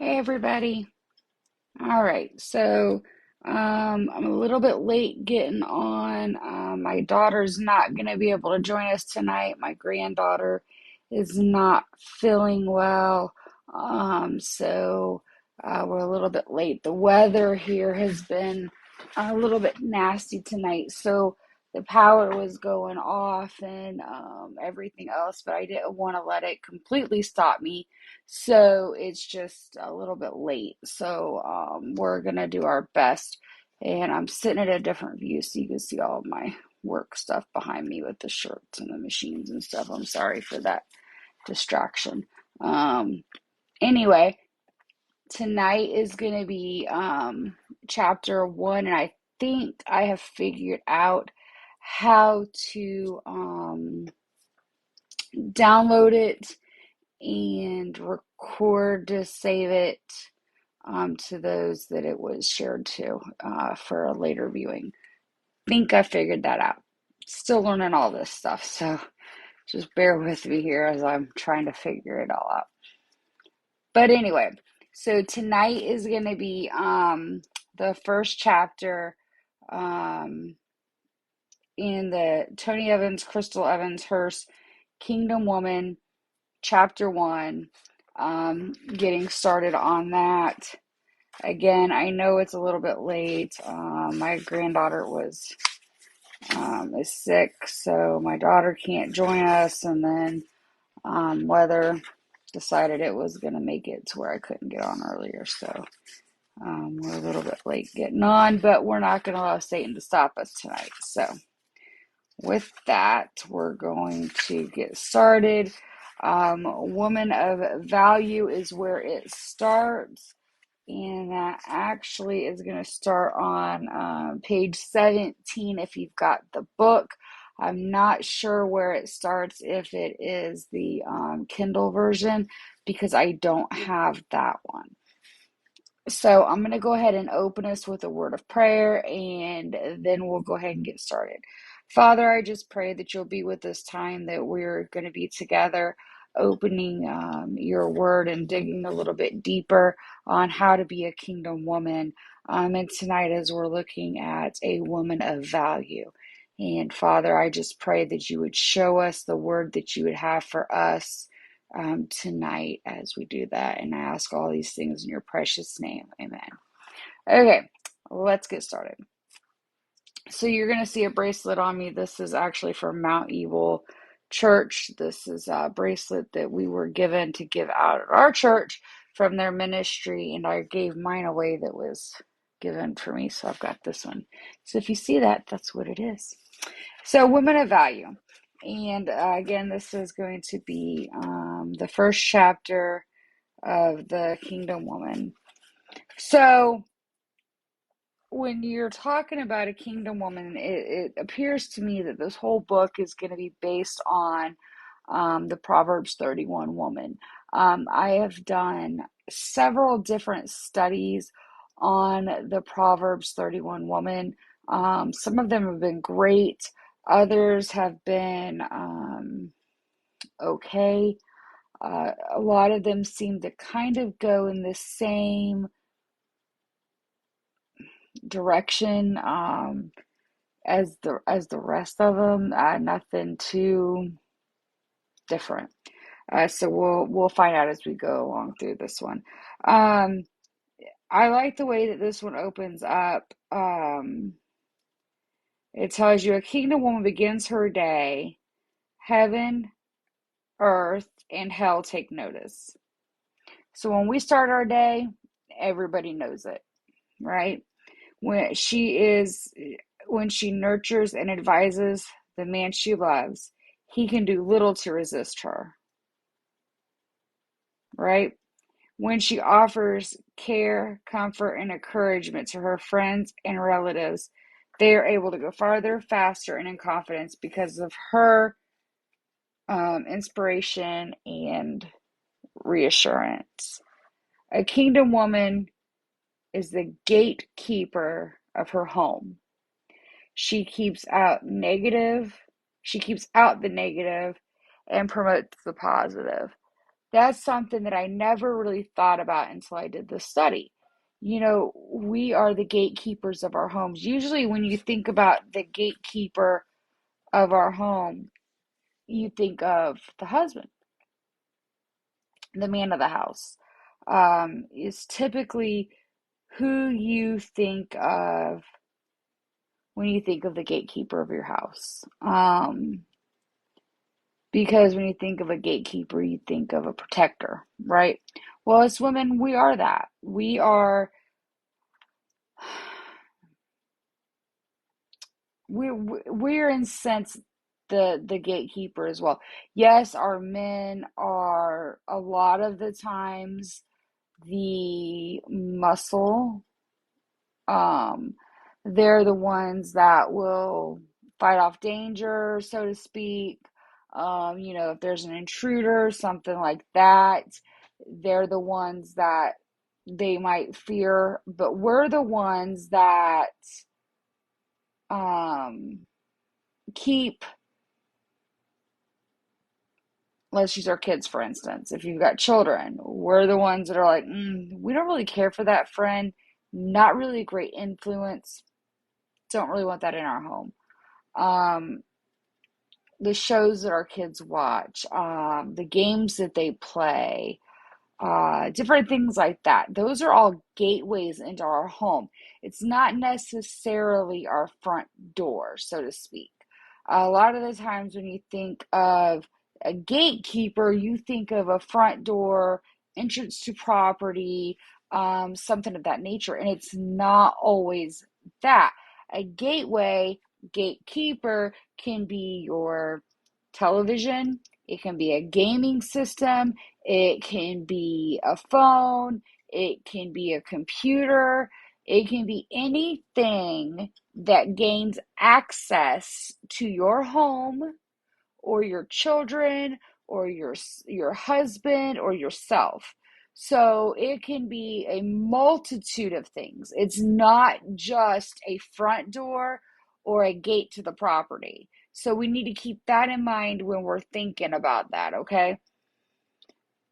Hey everybody. All right. I'm a little bit late getting on. My daughter's not going to be able to join us tonight. My granddaughter is not feeling well. We're a little bit late. The weather here has been a little bit nasty tonight. So the power was going off and everything else, but I didn't want to let it completely stop me, so it's just a little bit late. We're gonna do our best. And I'm sitting at a different view so you can see all of my work stuff behind me with the shirts and the machines and stuff. I'm sorry for that distraction. Um, anyway, tonight is gonna be chapter one, and I think I have figured out how to download it and record to save it to those that it was shared to for a later viewing. Think I figured that out. Still learning all this stuff, so just bear with me here as I'm trying to figure it all out. But anyway, so tonight is going to be the first chapter um, in the Tony Evans, Crystal Evans Hurst Kingdom Woman, chapter one. Getting started on that. Again, I know it's a little bit late. My granddaughter is sick, so my daughter can't join us, and then weather decided it was going to make it to where I couldn't get on earlier, so we're a little bit late getting on, but we're not going to allow Satan to stop us tonight. So with that, we're going to get started. Woman of Value is where it starts. And that actually is going to start on page 17 if you've got the book. I'm not sure where it starts, if it is the Kindle version, because I don't have that one. So I'm going to go ahead and open us with a word of prayer, and then we'll go ahead and get started. Father, I just pray that you'll be with this time that we're going to be together, opening your word and digging a little bit deeper on how to be a kingdom woman. And tonight, as we're looking at a woman of value. And Father, I just pray that you would show us the word that you would have for us tonight as we do that. And I ask all these things in your precious name. Amen. Okay, let's get started. So you're going to see a bracelet on me. This is actually from Mount Evil Church. This is a bracelet that we were given to give out at our church from their ministry, and I gave mine away that was given for me, so I've got this one. So if you see that, that's what it is. So women of value. And again, this is going to be the first chapter of the Kingdom Woman. So when you're talking about a kingdom woman, it appears to me that this whole book is going to be based on the Proverbs 31 woman. I have done several different studies on the Proverbs 31 woman. Some of them have been great, others have been okay. A lot of them seem to kind of go in the same direction as the rest of them. Nothing too different. So we'll find out as we go along through this one. Um, I like the way that this one opens up. It tells you a kingdom woman begins her day. Heaven, earth, and hell take notice. So when we start our day, everybody knows it, right? When she nurtures and advises the man she loves, he can do little to resist her, right? When she offers care, comfort, and encouragement to her friends and relatives, they are able to go farther, faster, and in confidence because of her inspiration and reassurance. A kingdom woman is the gatekeeper of her home. She keeps out negative, she keeps out the negative and promotes the positive. That's something that I never really thought about until I did this study. We are the gatekeepers of our homes. Usually, when you think about the gatekeeper of our home, you think of the husband, the man of the house, is typically who you think of when you think of the gatekeeper of your house. Because when you think of a gatekeeper, you think of a protector, right? Well, as women, we are that. We're in sense the gatekeeper as well. Yes, our men are a lot of the times the muscle. Um, they're the ones that will fight off danger, so to speak. If there's an intruder, something like that, they're the ones that they might fear, but we're the ones that um, keep, let's use our kids for instance. If you've got children, we're the ones that are like, we don't really care for that friend, not really a great influence, don't really want that in our home. um, the shows that our kids watch, the games that they play, different things like that. Those are all gateways into our home. It's not necessarily our front door, so to speak. A lot of the times when you think of a gatekeeper, you think of a front door, entrance to property, something of that nature, and it's not always that. A gateway, gatekeeper can be your television, it can be a gaming system, it can be a phone, it can be a computer, it can be anything that gains access to your home or your children or your husband or yourself. So it can be a multitude of things. It's not just a front door or a gate to the property. So we need to keep that in mind when we're thinking about that, okay?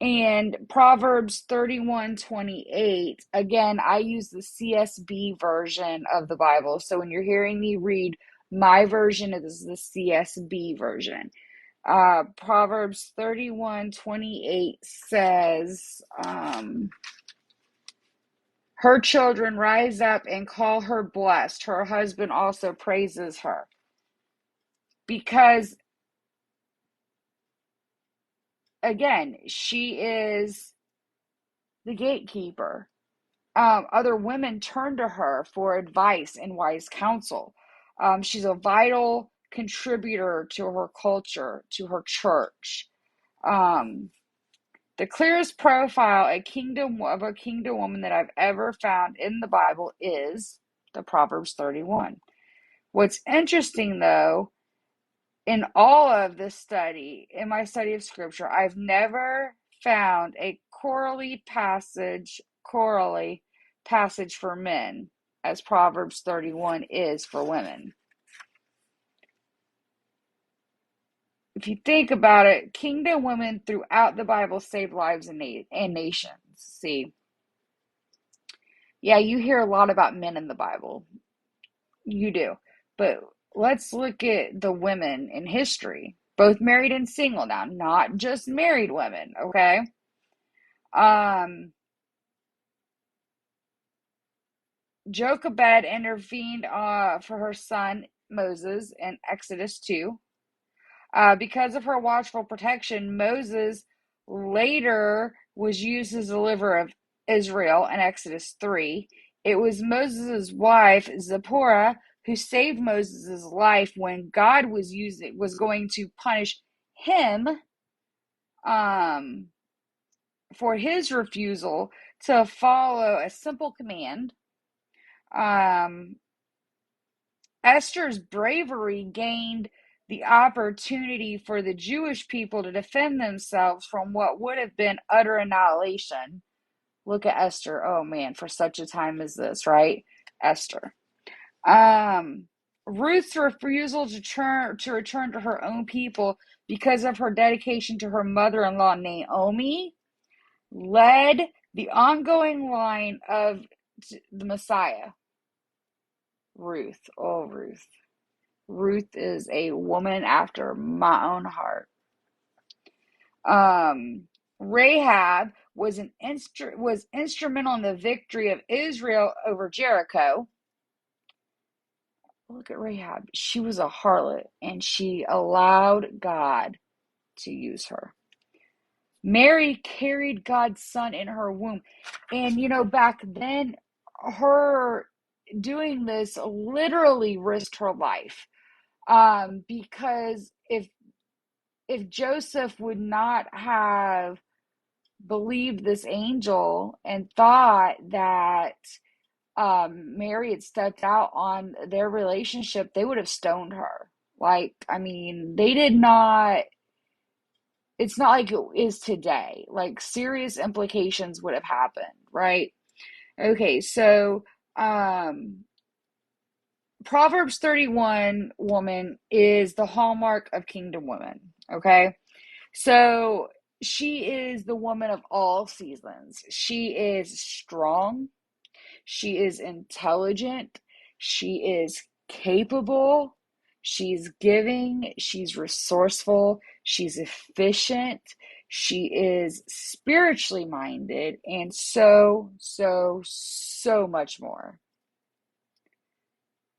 And Proverbs 31:28, again, I use the CSB version of the Bible. So when you're hearing me read my version, it is the CSB version. Proverbs 31:28 says, her children rise up and call her blessed. Her husband also praises her. Because, again, she is the gatekeeper. Other women turn to her for advice and wise counsel. She's a vital contributor to her culture, to her church. Um, the clearest profile of a kingdom woman that I've ever found in the Bible is the Proverbs 31. What's interesting, though, in all of this study, in my study of scripture, I've never found a chorally passage for men as Proverbs 31 is for women. If you think about it, kingdom women throughout the Bible saved lives and nations. See, yeah, you hear a lot about men in the Bible. You do. But let's look at the women in history, both married and single now, not just married women, okay? Um, Jochebed intervened for her son Moses in Exodus 2. Because of her watchful protection, Moses later was used as the deliverer of Israel in Exodus 3. It was Moses' wife, Zipporah, who saved Moses' life when God was going to punish him for his refusal to follow a simple command. Esther's bravery gained the opportunity for the Jewish people to defend themselves from what would have been utter annihilation. Look at Esther. Oh man, for such a time as this, right? Esther. Um, Ruth's refusal to return to her own people because of her dedication to her mother-in-law Naomi led the ongoing line of the Messiah, Ruth. Oh, Ruth. Ruth is a woman after my own heart. Rahab was instrumental in the victory of Israel over Jericho. Look at Rahab. She was a harlot and she allowed God to use her. Mary carried God's son in her womb. And back then, her doing this literally risked her life. Because if Joseph would not have believed this angel and thought that Mary had stepped out on their relationship, they would have stoned her. Like, I mean, they did not, it's not like it is today. Like, serious implications would have happened, right? Okay, so Proverbs 31 woman is the hallmark of kingdom women, okay? So she is the woman of all seasons. She is strong. She is intelligent. She is capable. She's giving. She's resourceful. She's efficient. She is spiritually minded and so, so, so much more.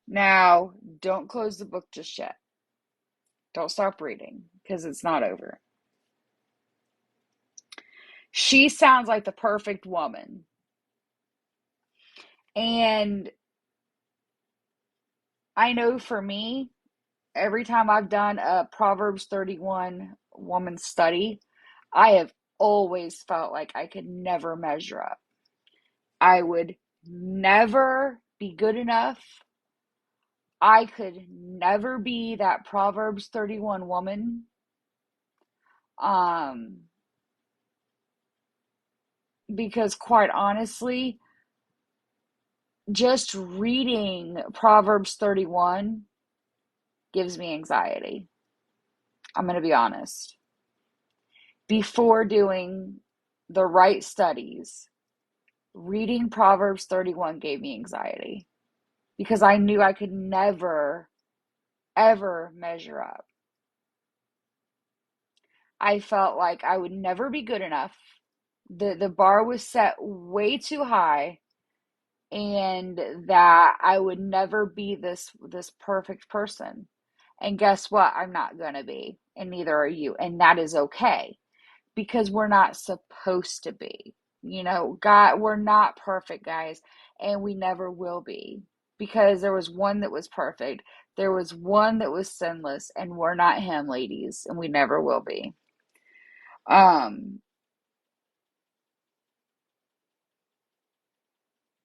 Now, don't close the book just yet. Don't stop reading because it's not over. She sounds like the perfect woman. And I know for me, every time I've done a Proverbs 31 woman study, I have always felt like I could never measure up. I would never be good enough. I could never be that Proverbs 31 woman. Because quite honestly, just reading Proverbs 31 gives me anxiety. I'm going to be honest. Before doing the right studies, reading Proverbs 31 gave me anxiety because I knew I could never, ever measure up. I felt like I would never be good enough. The bar was set way too high, and that I would never be this perfect person. And guess what? I'm not going to be, and neither are you. And that is okay because we're not supposed to be. God, we're not perfect, guys, and we never will be because there was one that was perfect. There was one that was sinless, and we're not him, ladies, and we never will be.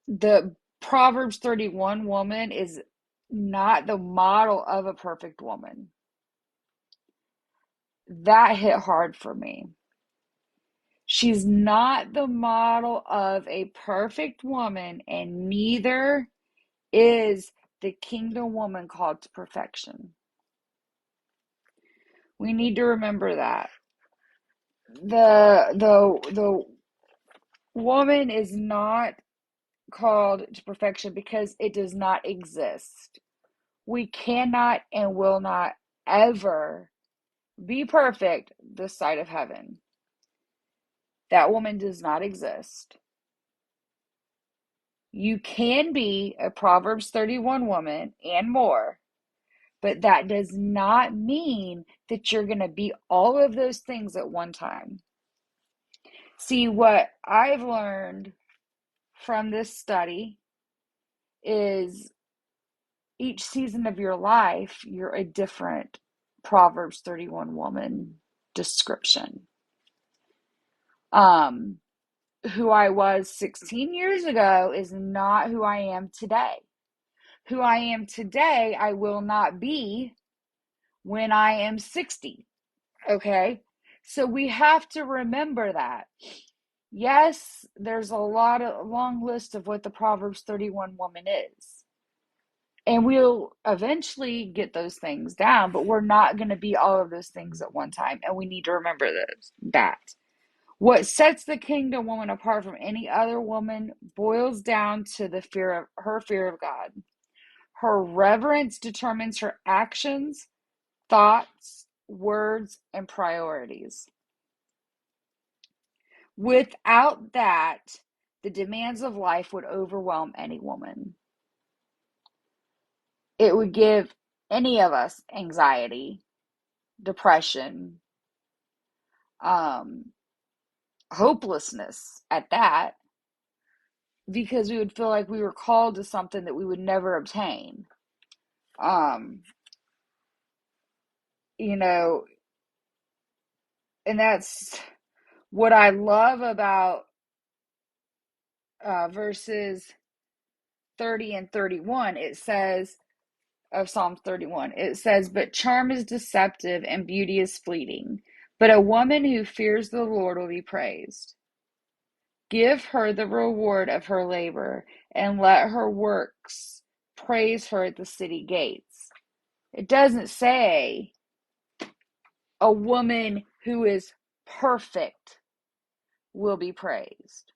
The Proverbs 31 woman is not the model of a perfect woman. That hit hard for me. She's not the model of a perfect woman, and neither is the kingdom woman called to perfection. We need to remember that. The woman is not called to perfection because it does not exist. We cannot and will not ever be perfect this side of heaven. That woman does not exist. You can be a Proverbs 31 woman and more, but that does not mean that you're going to be all of those things at one time. See, what I've learned from this study is each season of your life, you're a different Proverbs 31 woman description. Who I was 16 years ago is not who I am today. Who I am today, I will not be when I am 60. Okay? So we have to remember that. Yes, there's a long list of what the Proverbs 31 woman is. And we'll eventually get those things down, but we're not going to be all of those things at one time. And we need to remember that. What sets the kingdom woman apart from any other woman boils down to the fear of God. Her reverence determines her actions, thoughts, words, and priorities. Without that, the demands of life would overwhelm any woman. It would give any of us anxiety, depression, hopelessness at that, because we would feel like we were called to something that we would never obtain. Um, you know, and that's what I love about verses 30 and 31. It says, of Psalm 31, it says, but charm is deceptive and beauty is fleeting, but a woman who fears the Lord will be praised. Give her the reward of her labor, and let her works praise her at the city gates. It doesn't say a woman who is perfect will be praised.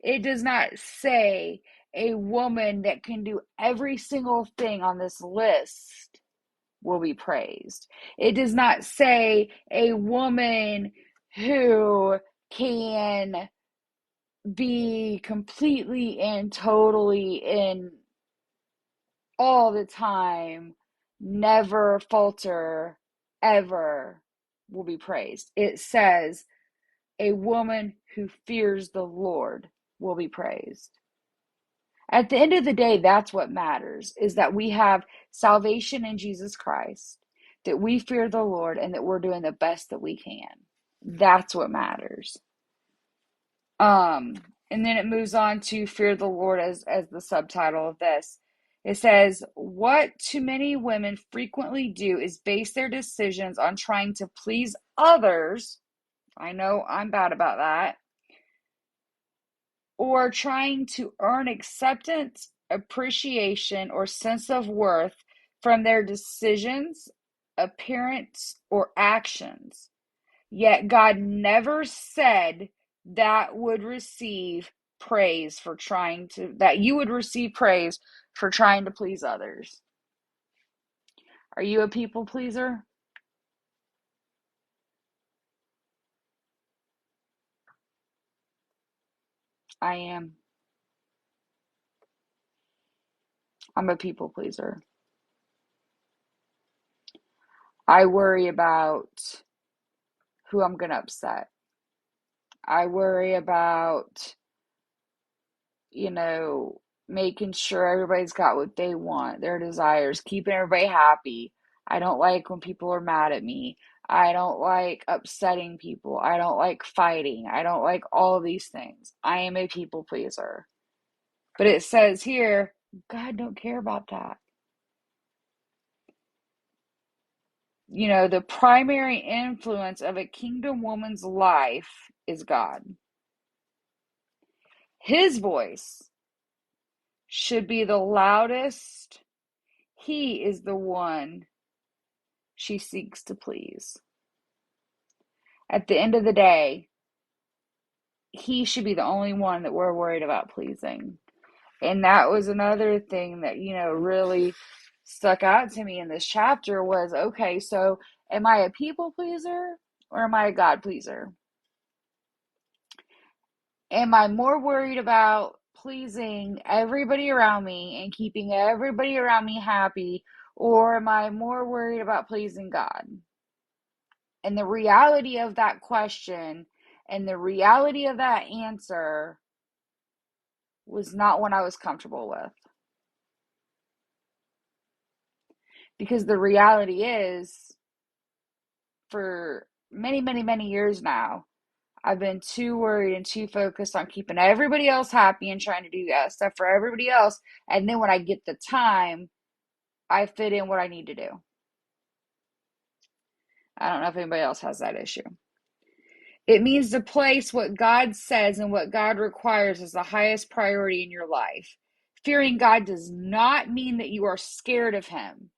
It does not say a woman that can do every single thing on this list will be praised. It does not say a woman who can be completely and totally in all the time, never falter, ever will be praised. It says a woman who fears the Lord will be praised. At the end of the day, that's what matters, is that we have salvation in Jesus Christ, that we fear the Lord, and that we're doing the best that we can. That's what matters. And then it moves on to fear the Lord as the subtitle of this. It says, what too many women frequently do is base their decisions on trying to please others. I know I'm bad about that. Or trying to earn acceptance, appreciation, or sense of worth from their decisions, appearance, or actions. Yet God never said that would receive praise for that you would receive praise for trying to please others. Are you a people pleaser? I am. I'm a people pleaser. I worry about who I'm going to upset. I worry about, making sure everybody's got what they want, their desires, keeping everybody happy. I don't like when people are mad at me. I don't like upsetting people. I don't like fighting. I don't like all of these things. I am a people pleaser. But it says here, God don't care about that. The primary influence of a kingdom woman's life is God. His voice should be the loudest. He is the one she seeks to please. At the end of the day, he should be the only one that we're worried about pleasing. And that was another thing that, really stuck out to me in this chapter was, okay, so am I a people pleaser or am I a God pleaser? Am I more worried about pleasing everybody around me and keeping everybody around me happy, or am I more worried about pleasing God? And the reality of that question and the reality of that answer was not one I was comfortable with. Because the reality is, for many, many, many years now, I've been too worried and too focused on keeping everybody else happy and trying to do that stuff for everybody else. And then when I get the time, I fit in what I need to do. I don't know if anybody else has that issue. It means to place what God says and what God requires as the highest priority in your life. Fearing God does not mean that you are scared of him.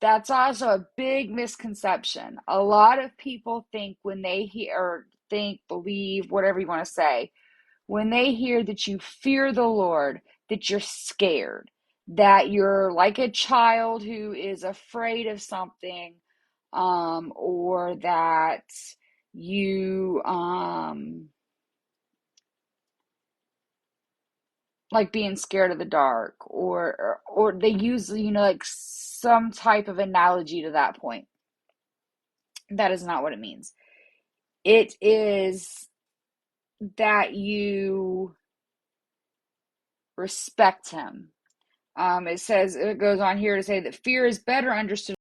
That's also a big misconception. A lot of people think when they hear, or think, believe, whatever you want to say, when they hear that you fear the Lord, that you're scared, that you're like a child who is afraid of something, or that you, like being scared of the dark, or they use, like some type of analogy to that point. That is not what it means. It is that you respect him. It goes on here to say that fear is better understood